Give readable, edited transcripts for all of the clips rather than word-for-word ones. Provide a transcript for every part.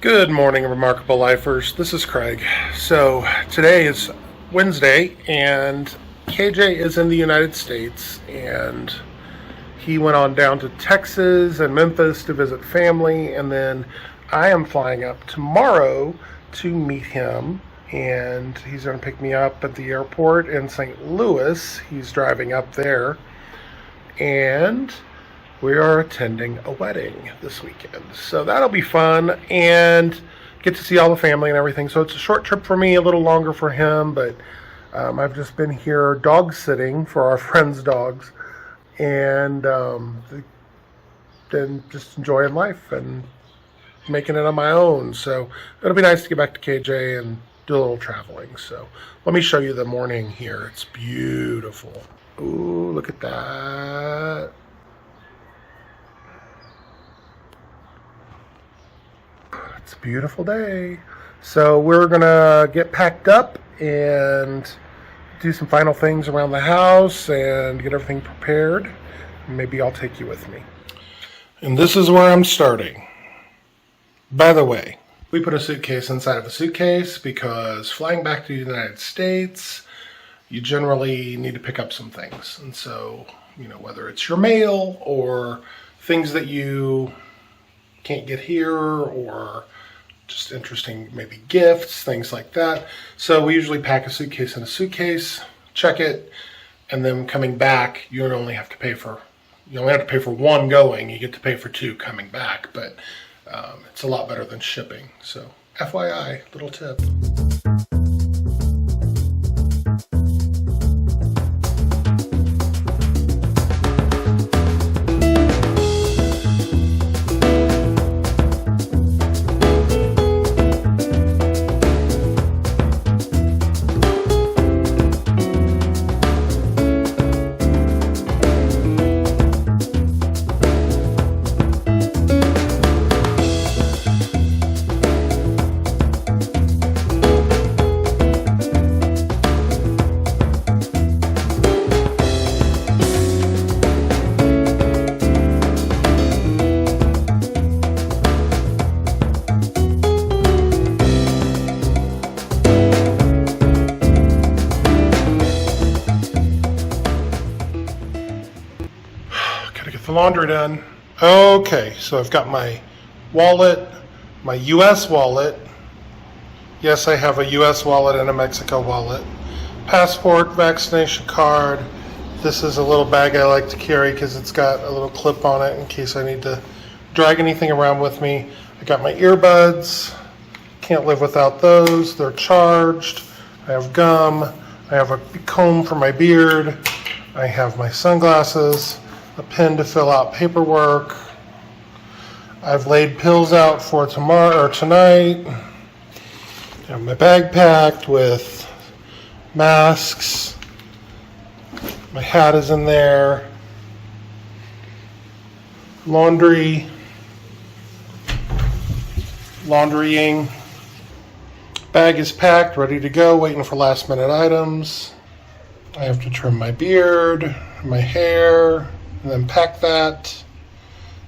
Good morning, Remarkable Lifers. This is Craig. So today is Wednesday, and KJ is in the United States, and he went on down to Texas and Memphis to visit family, and then I am flying up tomorrow to meet him, and he's going to pick me up at the airport in St. Louis. He's driving up there, and we are attending a wedding this weekend. So that'll be fun and get to see all the family and everything. So it's a short trip for me, a little longer for him, but I've just been here dog sitting for our friends' dogs and then just enjoying life and making it on my own. So it'll be nice to get back to KJ and do a little traveling. So let me show you the morning here. It's beautiful. Ooh, look at that. It's a beautiful day. So we're gonna get packed up and do some final things around the house and get everything prepared. Maybe I'll take you with me. And this is where I'm starting. By the way, we put a suitcase inside of a suitcase because flying back to the United States, you generally need to pick up some things. And so, whether it's your mail or things that you can't get here or just interesting maybe gifts, things like that. So we usually pack a suitcase in a suitcase, check it, and then coming back, you only have to pay for one going. You get to pay for two coming back, but it's a lot better than shipping. So FYI, little tip. Laundry done. Okay, so I've got my wallet, my US wallet. Yes, I have a US wallet and a Mexico wallet. Passport, vaccination card. This is a little bag I like to carry because it's got a little clip on it in case I need to drag anything around with me. I got my earbuds. Can't live without those. They're charged. I have gum. I have a comb for my beard. I have my sunglasses. A pen to fill out paperwork. I've laid pills out for tomorrow or tonight. I have my bag packed with masks. My hat is in there. Laundrying. Bag is packed, ready to go, waiting for last minute items. I have to trim my beard, my hair, and then pack that.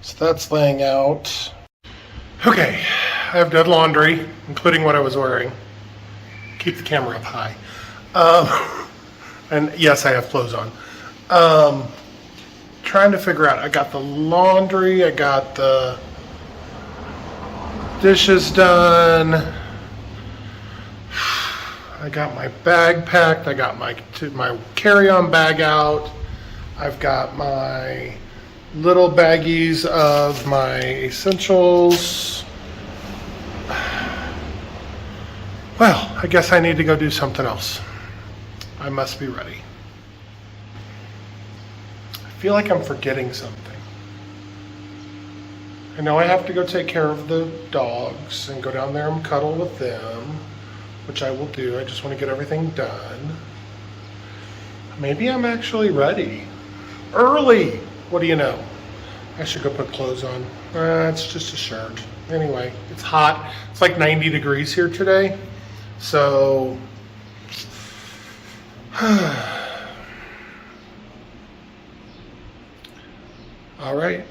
So that's laying out. Okay, I have done laundry, including what I was wearing. Keep the camera up high. And yes, I have clothes on. Trying to figure out, I got the laundry, I got the dishes done. I got my bag packed, I got my carry-on bag out. I've got my little baggies of my essentials. Well, I guess I need to go do something else. I must be ready. I feel like I'm forgetting something. I know I have to go take care of the dogs and go down there and cuddle with them, which I will do. I just want to get everything done. Maybe I'm actually ready. Early! What do you know? I should go put clothes on. It's just a shirt. Anyway, it's hot. It's like 90 degrees here today. So, all right.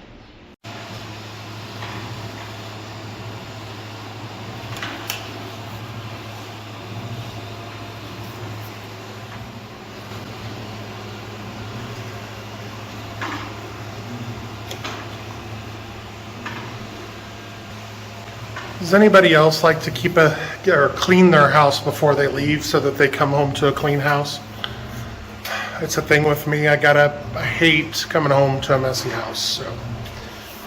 Does anybody else like to keep or clean their house before they leave so that they come home to a clean house? It's a thing with me. I hate coming home to a messy house. So,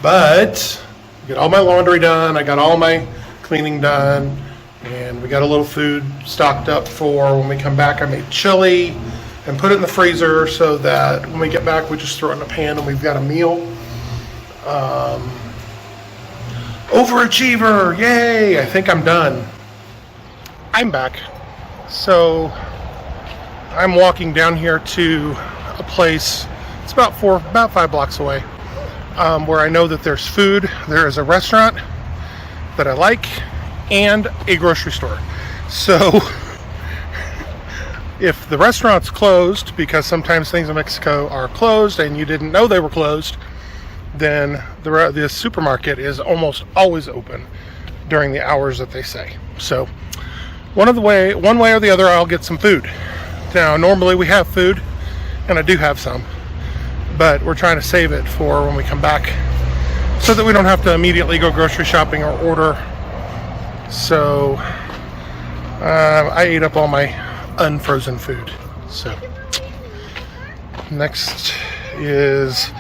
but I get all my laundry done. I got all my cleaning done, and we got a little food stocked up for when we come back. I made chili and put it in the freezer so that when we get back, we just throw it in a pan and we've got a meal. Overachiever, yay! I think I'm done. I'm back. So I'm walking down here to a place. It's about 5 blocks away, where I know that there's food. There is a restaurant that I like and a grocery store. So if the restaurant's closed, because sometimes things in Mexico are closed and you didn't know they were closed, then the supermarket is almost always open during the hours that they say. So one way or the other, I'll get some food. Now, normally we have food, and I do have some, but we're trying to save it for when we come back so that we don't have to immediately go grocery shopping or order. So I ate up all my unfrozen food. So next is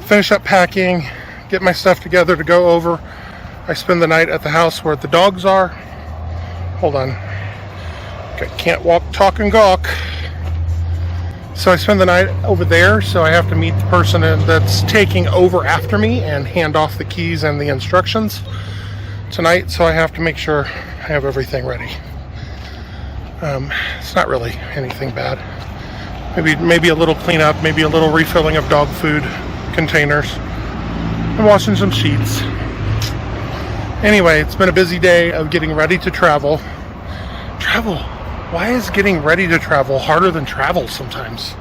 finish up packing, get my stuff together to go over. I spend the night at the house where the dogs are. Hold on. Okay, can't walk, talk, and gawk. So I spend the night over there, so I have to meet the person that's taking over after me and hand off the keys and the instructions tonight, so I have to make sure I have everything ready. It's not really anything bad. Maybe a little cleanup, maybe a little refilling of dog food containers, and washing some sheets. Anyway, it's been a busy day of getting ready to travel. Why is getting ready to travel harder than travel sometimes?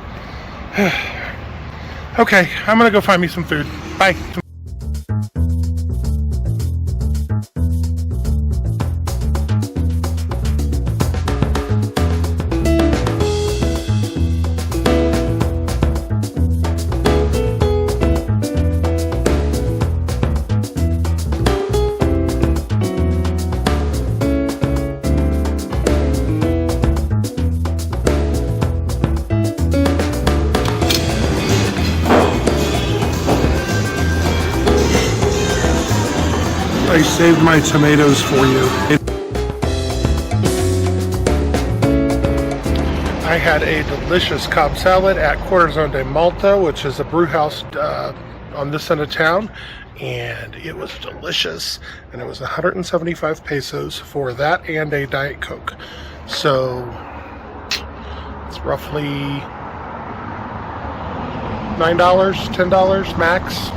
Okay, I'm gonna go find me some food. Bye. I saved my tomatoes for you. I had a delicious Cobb salad at Corazon de Malta, which is a brew house on this end of town, and it was delicious. And it was 175 pesos for that and a Diet Coke. So it's roughly $9, $10 max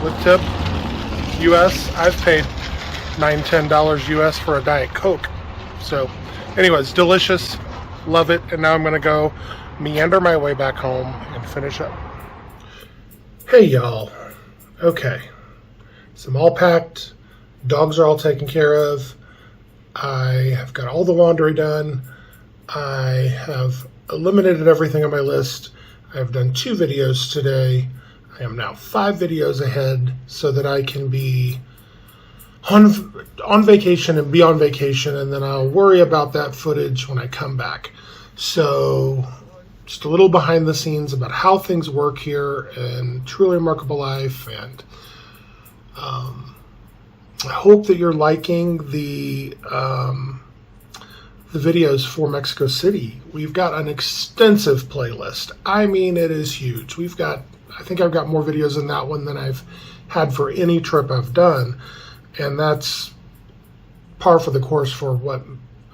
with tip. US. I've paid $9-10 US for a Diet Coke. So anyways, delicious, love it. And now I'm gonna go meander my way back home and finish up. Hey y'all. Okay, so I'm all packed, dogs are all taken care of, I have got all the laundry done, I have eliminated everything on my list. I have done 2 videos today. I am now 5 videos ahead so that I can be on vacation and be on vacation, and then I'll worry about that footage when I come back. So just a little behind the scenes about how things work here in Truly Remarkable Life, and I hope that you're liking the videos for Mexico City. We've got an extensive playlist. I mean, it is huge. I think I've got more videos in that one than I've had for any trip I've done. And that's par for the course for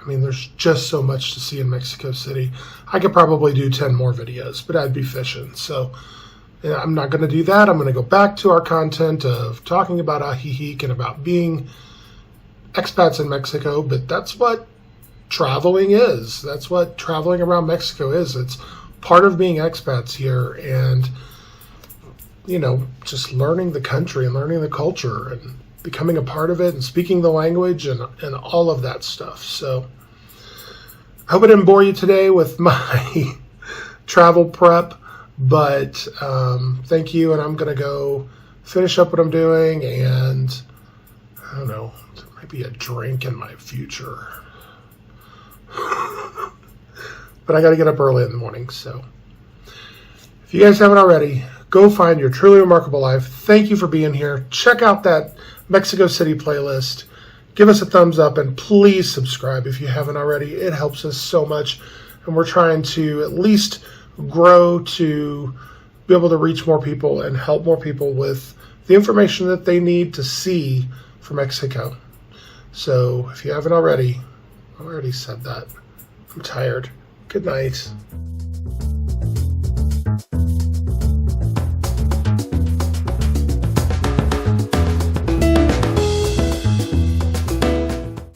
there's just so much to see in Mexico City. I could probably do 10 more videos, but I'd be fishing. So I'm not going to do that. I'm going to go back to our content of talking about Ajijic and about being expats in Mexico. But that's what traveling is. That's what traveling around Mexico is. It's part of being expats here, and just learning the country and learning the culture and becoming a part of it and speaking the language and all of that stuff. So I hope I didn't bore you today with my travel prep, but thank you, and I'm going to go finish up what I'm doing and I don't know, there might be a drink in my future. But I got to get up early in the morning, so if you guys haven't already, go find Your Truly Remarkable Life. Thank you for being here. Check out that Mexico City playlist. Give us a thumbs up, and please subscribe if you haven't already. It helps us so much, and we're trying to at least grow to be able to reach more people and help more people with the information that they need to see for Mexico. So if you haven't already, I already said that. I'm tired. Good night.